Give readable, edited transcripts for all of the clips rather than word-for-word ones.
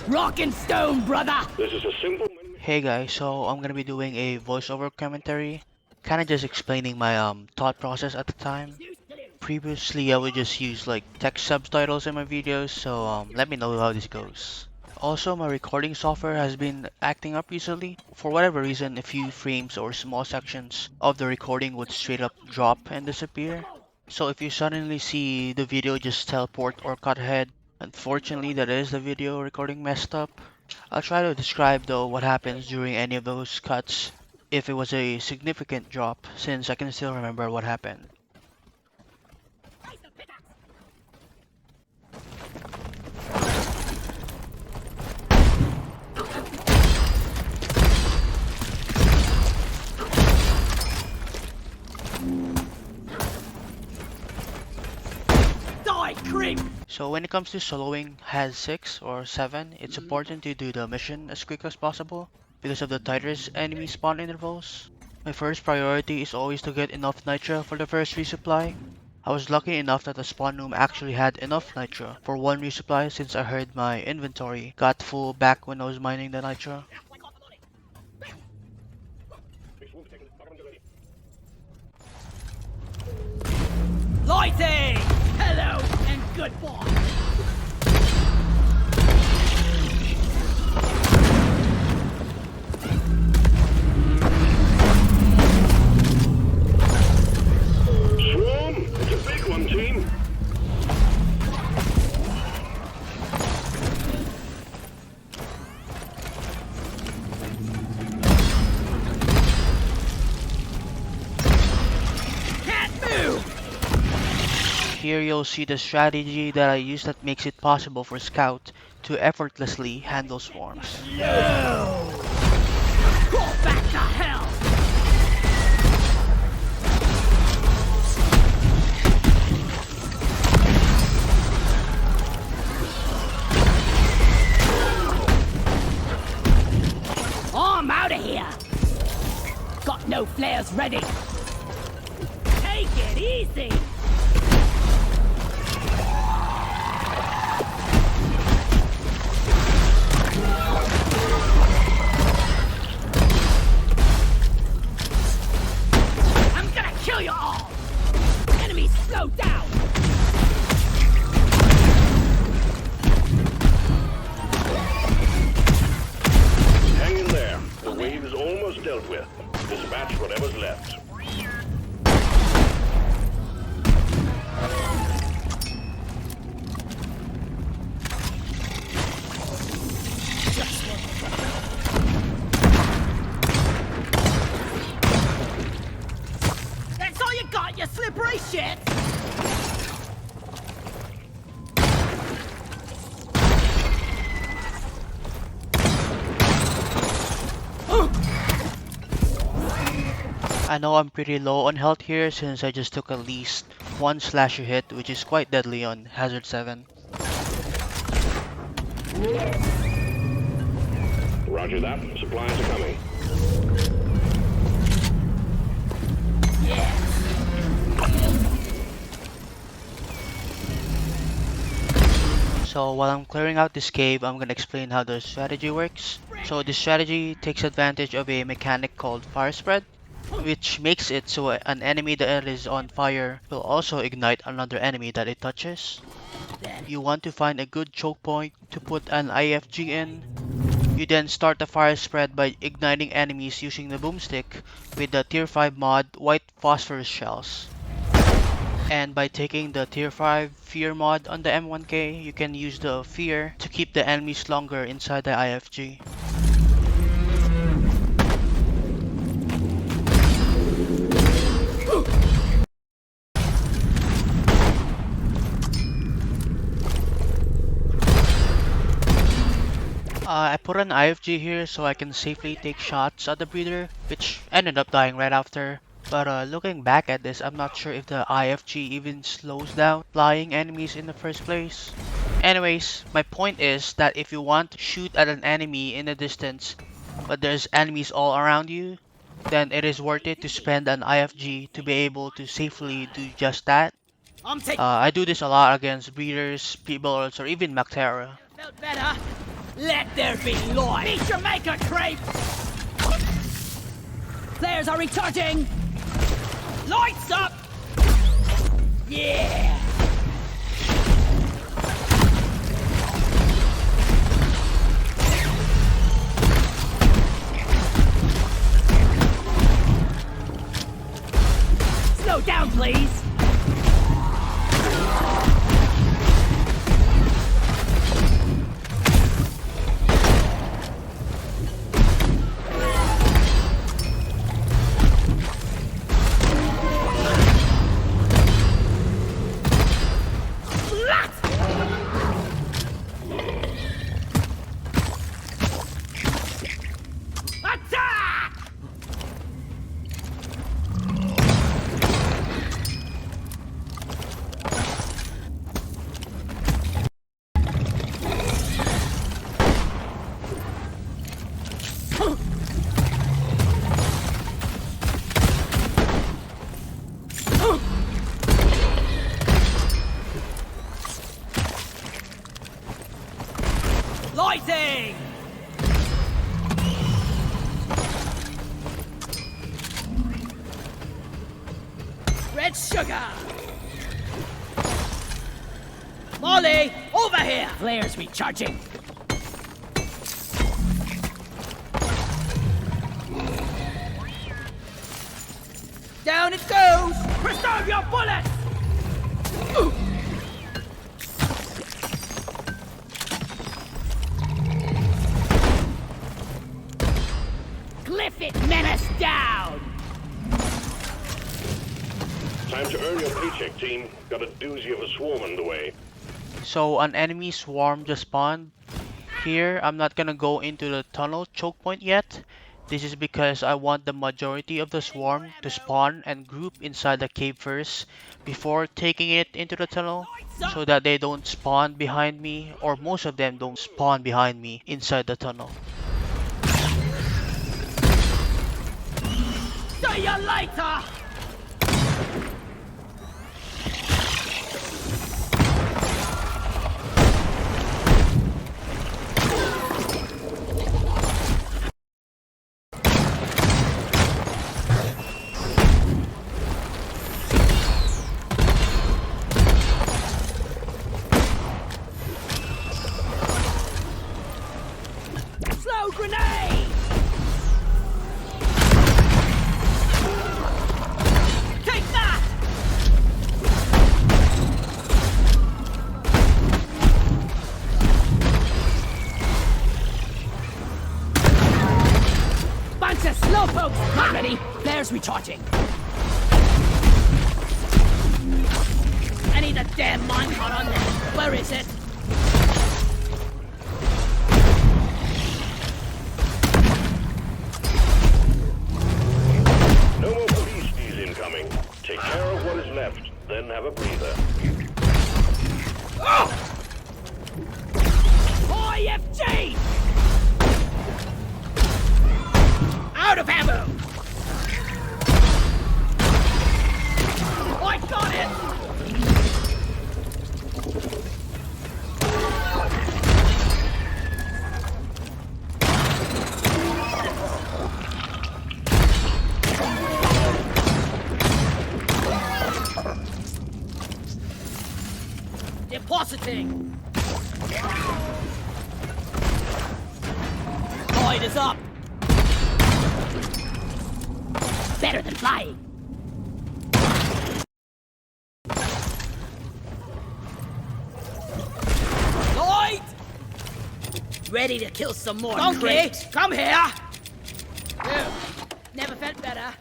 Rock and stone, brother! This is a simple... Hey guys, so I'm gonna be doing a voiceover commentary, kinda just explaining my thought process at the time. Previously I would just use like text subtitles in my videos, so let me know how this goes. Also, my recording software has been acting up recently. For whatever reason, a few frames or small sections of the recording would straight up drop and disappear. So if you suddenly see the video just teleport or cut ahead, unfortunately that is the video recording messed up. I'll try to describe though what happens during any of those cuts if it was a significant drop, since I can still remember what happened. Die, creep! So when it comes to soloing HUD 6 or 7, it's important to do the mission as quick as possible because of the tighter enemy spawn intervals. My first priority is always to get enough nitra for the first resupply. I was lucky enough that the spawn room actually had enough nitra for one resupply since I heard my inventory got full back when I was mining the nitra. Lighting! Hello and goodbye! Swarm! It's a big one, team! Can't move! Here you'll see the strategy that I use that makes it possible for Scout to effortlessly handle swarms. No! Crawl back to hell! I'm out of here! Got no flares ready! Take it easy! I'm gonna kill you all! Enemies, slow down! Hang in there. The wave is almost dealt with. Dispatch whatever's left. That's all you got, you slippery shit! I know I'm pretty low on health here since I just took at least one slasher hit, which is quite deadly on Hazard 7. Roger that. Supplies are coming. Yeah! So while I'm clearing out this cave, I'm gonna explain how the strategy works. So this strategy takes advantage of a mechanic called fire spread, which makes it so an enemy that is on fire will also ignite another enemy that it touches. You want to find a good choke point to put an IFG in. You then start the fire spread by igniting enemies using the boomstick with the tier 5 mod white phosphorus shells. And by taking the tier 5 fear mod on the M1K, you can use the fear to keep the enemies longer inside the IFG. I put an IFG here so I can safely take shots at the breeder, which ended up dying right after. But looking back at this, I'm not sure if the IFG even slows down flying enemies in the first place. Anyways, my point is that if you want to shoot at an enemy in the distance, but there's enemies all around you, then it is worth it to spend an IFG to be able to safely do just that. I do this a lot against breeders, P-Ballers, or even Mactera. Felt better. Let there be light! Meet your maker, creep! Flares are recharging! Lights up! Yeah! Slow down, please! Lighting! Red sugar! Molly, over here! Flares recharging. Down it goes! Preserve your bullets! Cliff it, menace down! Time to earn your paycheck, team. Got a doozy of a swarm underway. So an enemy swarm just spawned here. I'm not gonna go into the tunnel choke point yet. This is because I want the majority of the swarm to spawn and group inside the cave first before taking it into the tunnel, so that they don't spawn behind me, or most of them don't spawn behind me inside the tunnel. See you later! Slow grenade! Take that! Bunch of slowpokes! Not ready. Flares recharging. I need a damn minecart on there. Where is it? No more beasties incoming. Take care of what is left, then have a breather. IFG! Out of ammo! I got it! Depositing! Void is up! Better than flying! Lloyd! Ready to kill some more Donkey, come here! Ew, never felt better.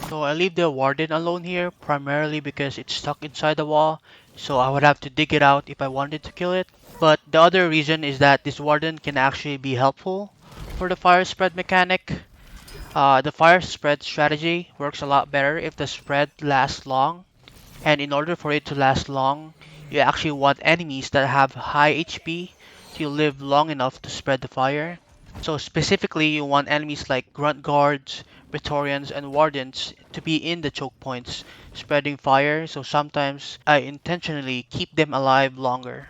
So I leave the warden alone here, primarily because it's stuck inside the wall, so I would have to dig it out if I wanted to kill it. But the other reason is that this warden can actually be helpful for the fire spread mechanic. The fire spread strategy works a lot better if the spread lasts long, and in order for it to last long, you actually want enemies that have high HP to live long enough to spread the fire. So specifically, you want enemies like Grunt Guards, Praetorians, and Wardens to be in the choke points, spreading fire, so sometimes I intentionally keep them alive longer.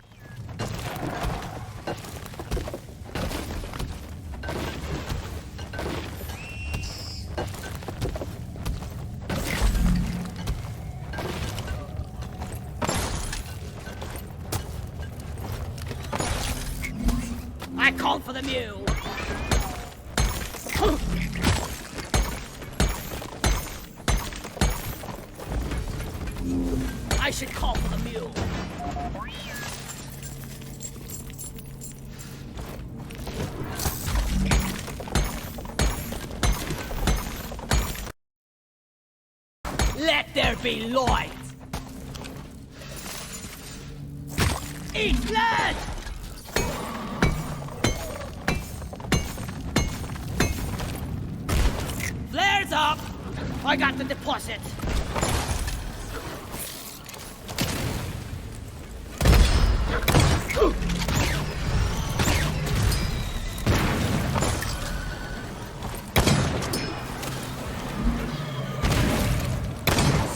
I called for the mule. I should call for the mule. Let there be light. Eat blood! Flares up! I got the deposit.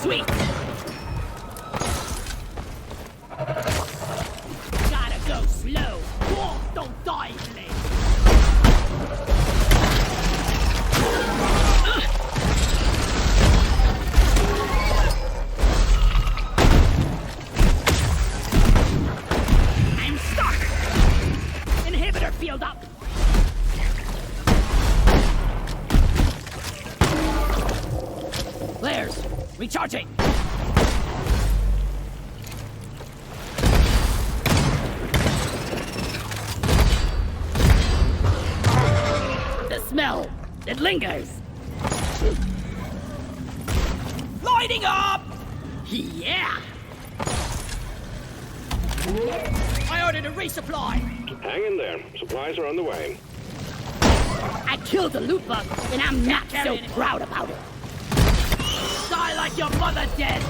Sweet! Gotta go slow. Whoa, don't die, Blade. I'm stuck! Inhibitor field up! Flares! Recharging! The smell! It lingers! Lighting up! Yeah! I ordered a resupply! Hang in there. Supplies are on the way. I killed a loot bug, and I'm not so proud about it! Die like your mother did!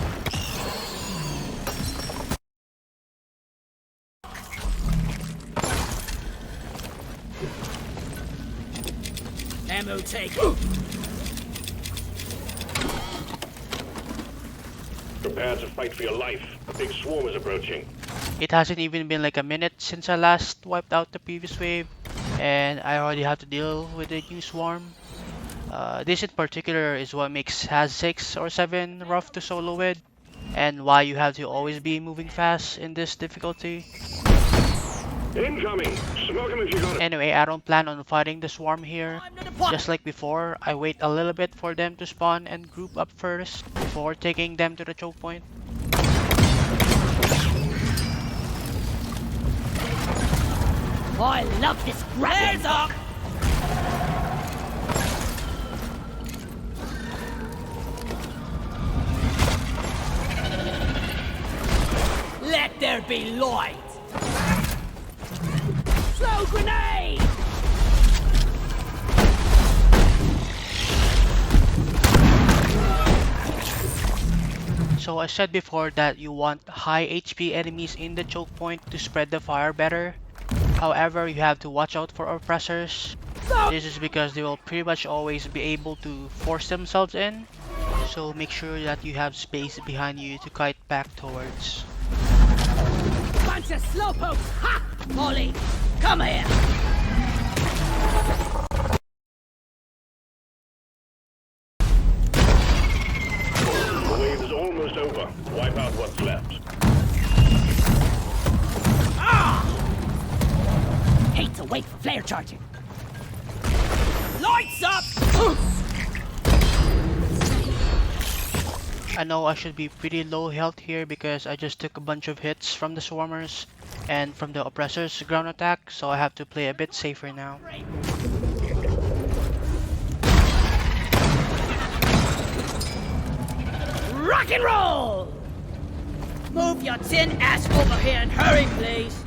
Ammo taken. Prepare to fight for your life. A big swarm is approaching. It hasn't even been like a minute since I last wiped out the previous wave, and I already have to deal with the new swarm. This in particular is what makes HUD 6 or 7 rough to solo with, and why you have to always be moving fast in this difficulty. Incoming! Smoke him if you got it. Anyway, I don't plan on fighting the swarm here. Just like before, I wait a little bit for them to spawn and group up first before taking them to the choke point. I love this grabbing up! Let there be light! Throw grenade! So I said before that you want high HP enemies in the choke point to spread the fire better. However, you have to watch out for oppressors. This is because they will pretty much always be able to force themselves in. So make sure that you have space behind you to kite back towards. Bunch of slowpokes! Ha! Molly, come here! The wave is almost over. Wipe out what's left. Ah! Hate to wait for flare charging. Lights up! I know I should be pretty low health here because I just took a bunch of hits from the swarmers and from the oppressors' ground attack, so I have to play a bit safer now. Rock and roll! Move your tin ass over here and hurry, please.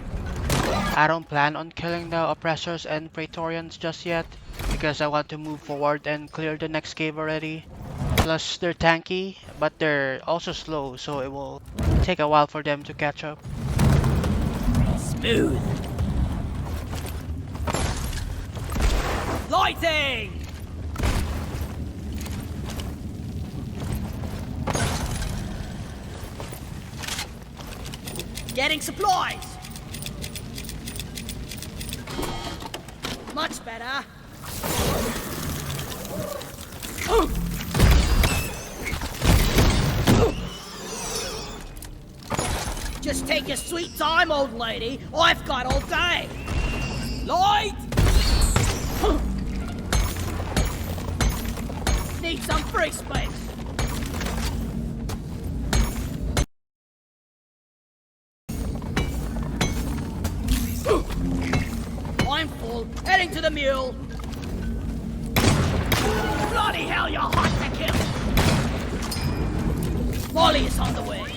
I don't plan on killing the oppressors and praetorians just yet because I want to move forward and clear the next cave already. Plus they're tanky, but they're also slow, so it will take a while for them to catch up. Smooth. Lighting! Getting supplies! Much better. Just take your sweet time, old lady. I've got all day. Light! Need some free space. I'm full. Heading to the mule. Bloody hell, you're hot to kill. Molly is on the way.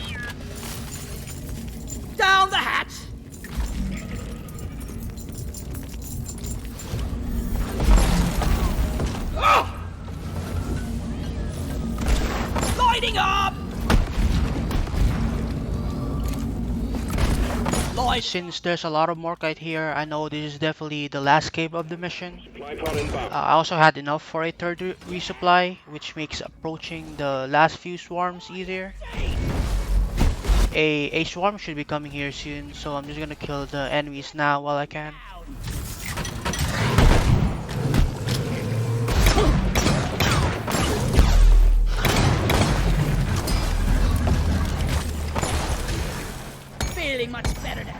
Down the hatch. Oh! Lighting up. Since there's a lot of Morkite here, I know this is definitely the last cave of the mission. Supply pod inbound. I also had enough for a third resupply, which makes approaching the last few swarms easier. A swarm should be coming here soon, so I'm just gonna kill the enemies now while I can. Feeling much better now.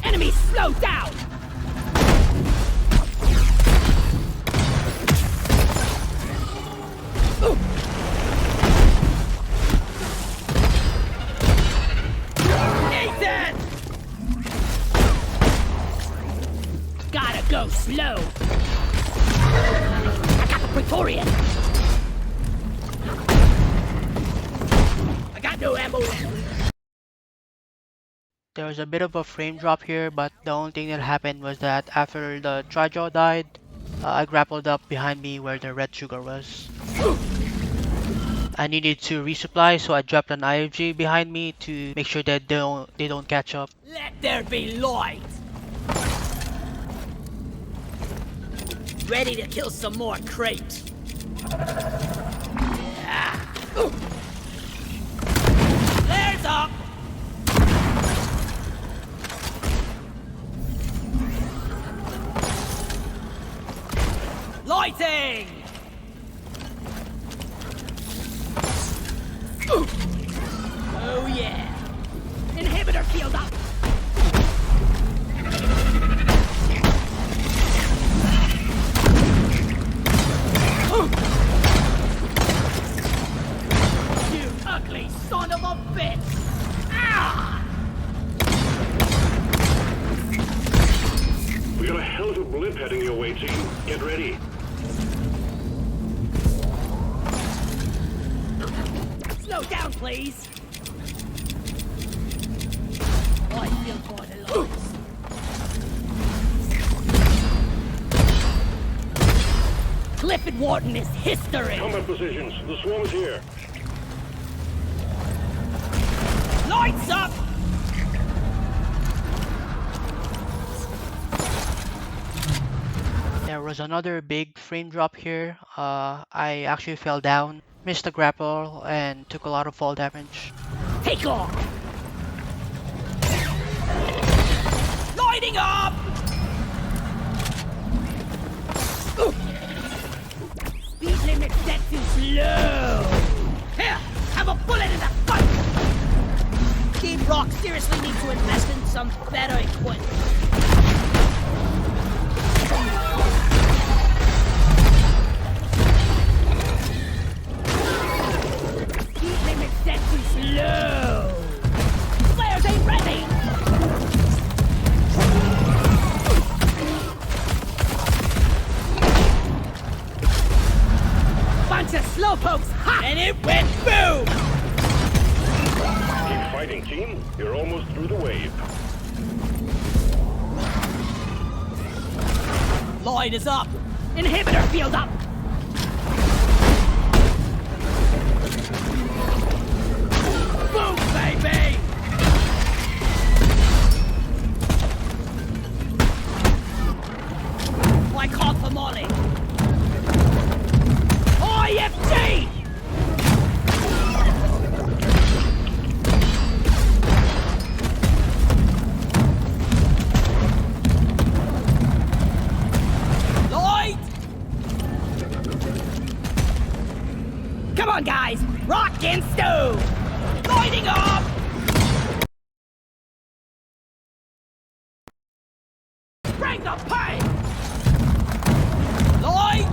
Enemies, slow down! Nathan! Gotta go slow. I got the Praetorian. I got no ammo left. There was a bit of a frame drop here, but the only thing that happened was that after the Trijaw died, I grappled up behind me where the red sugar was. I needed to resupply, so I dropped an IFG behind me to make sure that they don't catch up. Let there be light! Ready to kill some more crepes. Flares up! Lighting! Oh yeah! Inhibitor field up! You ugly son of a bitch! Ah! We got a hell of a blip heading your way, team. Get ready. Slow down, please. I feel quite alive. Clifford Wharton is history. Combat positions. The swarm is here. Lights up. There was another big frame drop here. I actually fell down, missed the grapple, and took a lot of fall damage. Take off. Lighting up. Speed limit set to slow. Here, have a bullet in the butt. Team Rock seriously needs to invest in some better equipment. Speed limit set to slow. Flares ain't ready. Bunch of slowpokes, ha! And it went boom! Keep fighting, team. You're almost through the wave. Line is up. Inhibitor field up. Boom, baby! I call for Molly. IFT! Lloyd! Come on, guys! Rock and stone! Lighting up! Bring the pain! Lloyd!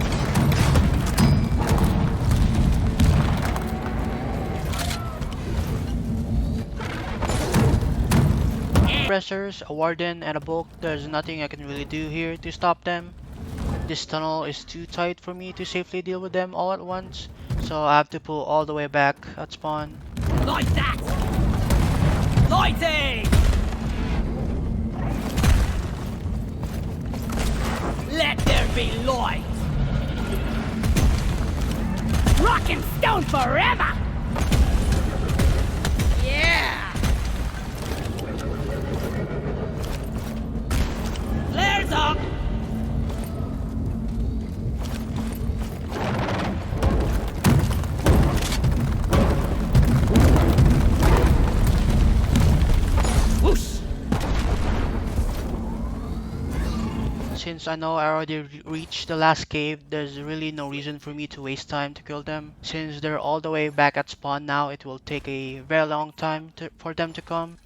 Oppressors, a warden, and a bulk. There's nothing I can really do here to stop them. This tunnel is too tight for me to safely deal with them all at once, so I have to pull all the way back at spawn. Like that! Lighting! Let there be light! Rock and stone forever! Yeah! Flares up! Whoosh! Since I know I already reached the last cave, there's really no reason for me to waste time to kill them. Since they're all the way back at spawn now, it will take a very long time for them to come.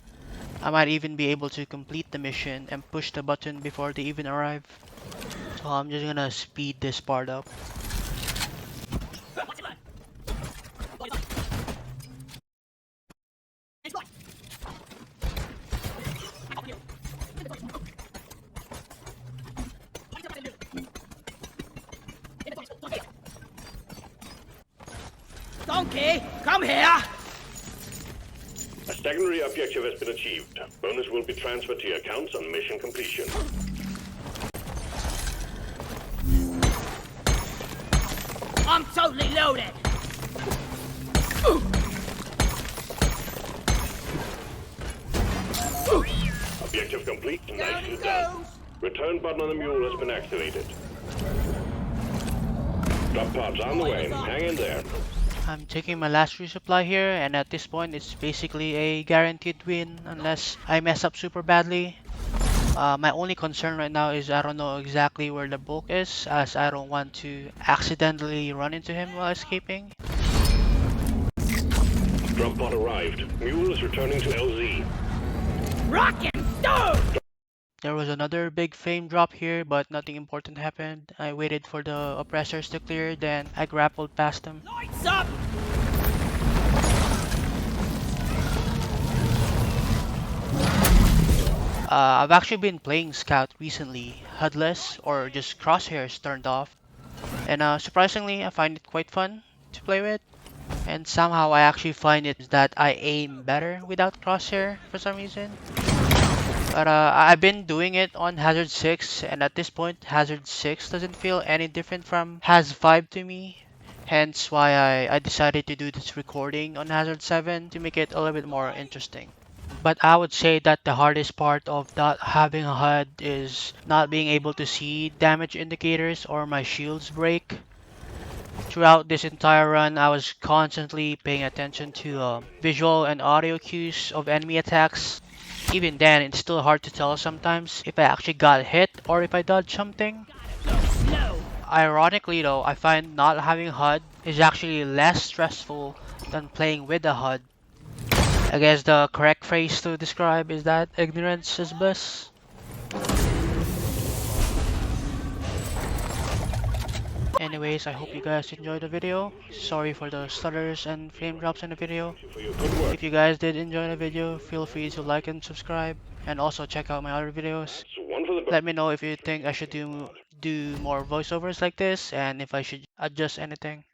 I might even be able to complete the mission and push the button before they even arrive. So I'm just gonna speed this part up. Donkey, come here! A secondary objective has been achieved. Bonus will be transferred to your accounts on mission completion. I'm totally loaded! Objective complete. Down Nicely it done. goes! Return button on the mule has been activated. Drop pods on the way. Hang in there. I'm taking my last resupply here, and at this point it's basically a guaranteed win unless I mess up super badly. My only concern right now is I don't know exactly where the bulk is, as I don't want to accidentally run into him while escaping. Drop pod arrived. Mule is returning to LZ. Rock and stone! There was another big flame drop here, but nothing important happened. I waited for the oppressors to clear, then I grappled past them. Lights up! I've actually been playing Scout recently, HUDless or just crosshairs turned off, and surprisingly I find it quite fun to play with, and somehow I actually find it that I aim better without crosshair for some reason. But I've been doing it on Hazard 6, and at this point Hazard 6 doesn't feel any different from Haz 5 to me. Hence why I decided to do this recording on Hazard 7 to make it a little bit more interesting. But I would say that the hardest part of not having a HUD is not being able to see damage indicators or my shields break. Throughout this entire run, I was constantly paying attention to visual and audio cues of enemy attacks. Even then, it's still hard to tell sometimes if I actually got hit or if I dodged something. Go slow! Ironically though, I find not having HUD is actually less stressful than playing with a HUD. I guess the correct phrase to describe is that ignorance is bliss. Anyways, I hope you guys enjoyed the video. Sorry for the stutters and frame drops in the video. For your good work. If you guys did enjoy the video, feel free to like and subscribe, and also check out my other videos. So one for the Let me know if you think I should do more voiceovers like this, and if I should adjust anything.